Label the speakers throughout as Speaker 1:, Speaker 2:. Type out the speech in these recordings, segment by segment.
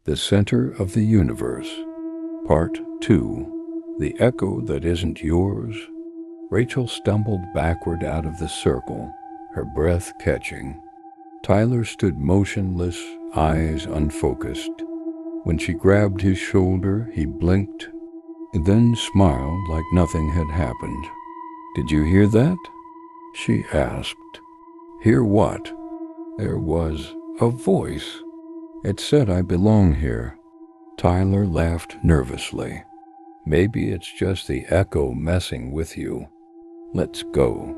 Speaker 1: The Center of the Universe, Part 2, The Echo That Isn't Yours. Rachel stumbled backward out of the circle, her breath catching. Tyler stood motionless, eyes unfocused. When she grabbed his shoulder, he blinked, and then smiled like nothing had happened. "Did you hear that?" she asked. "Hear what?" There was a voice. It said I belong here. Tyler laughed nervously. "Maybe it's just the echo messing with you. Let's go."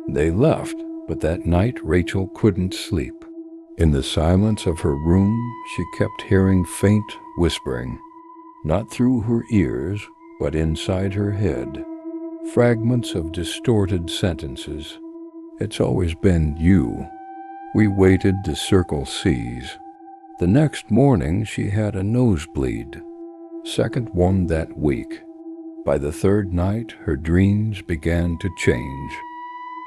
Speaker 1: They left, but that night Rachel couldn't sleep. In the silence of her room, she kept hearing faint whispering, not through her ears, but inside her head. Fragments of distorted sentences. "It's always been you. We waited to circle C's." The next morning she had a nosebleed, second one that week. By the third night her dreams began to change.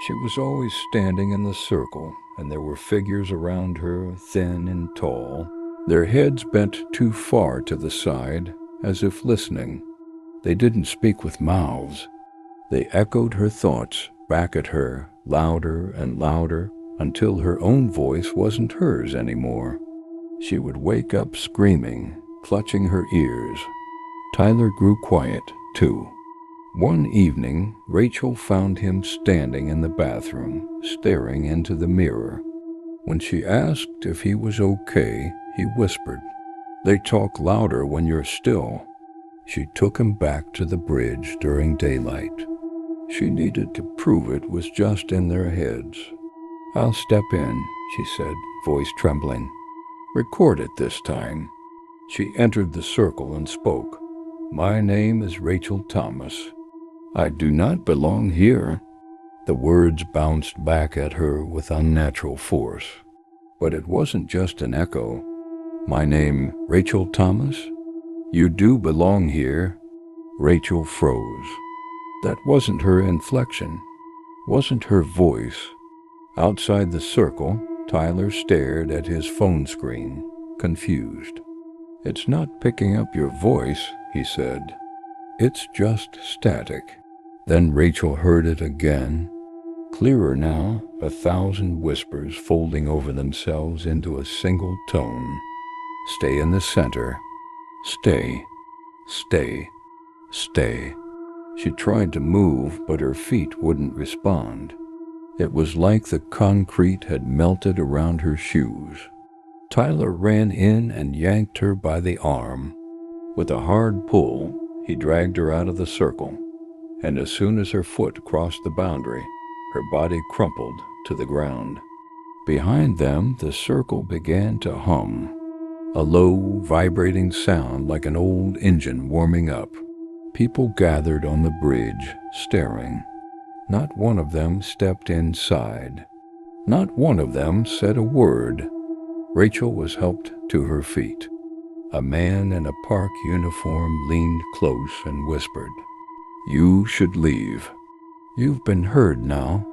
Speaker 1: She was always standing in the circle, and there were figures around her, thin and tall, their heads bent too far to the side, as if listening. They didn't speak with mouths. They echoed her thoughts back at her, louder and louder, until her own voice wasn't hers anymore. She would wake up screaming, clutching her ears. Tyler grew quiet, too. One evening, Rachel found him standing in the bathroom, staring into the mirror. When she asked if he was okay, he whispered, "They talk louder when you're still." She took him back to the bridge during daylight. She needed to prove it was just in their heads. "I'll step in," she said, voice trembling. "Record it this time." She entered the circle and spoke. "My name is Rachel Thomas. I do not belong here." The words bounced back at her with unnatural force. But it wasn't just an echo. "My name, Rachel Thomas? You do belong here." Rachel froze. That wasn't her inflection, wasn't her voice. Outside the circle, Tyler stared at his phone screen, confused. "It's not picking up your voice," he said. "It's just static." Then Rachel heard it again. Clearer now, 1,000 whispers folding over themselves into a single tone. "Stay in the center. Stay. Stay. Stay." She tried to move, but her feet wouldn't respond. It was like the concrete had melted around her shoes. Tyler ran in and yanked her by the arm. With a hard pull, he dragged her out of the circle, and as soon as her foot crossed the boundary, her body crumpled to the ground. Behind them, the circle began to hum, a low, vibrating sound like an old engine warming up. People gathered on the bridge, staring. Not one of them stepped inside. Not one of them said a word. Rachel was helped to her feet. A man in a park uniform leaned close and whispered, "You should leave. You've been heard now.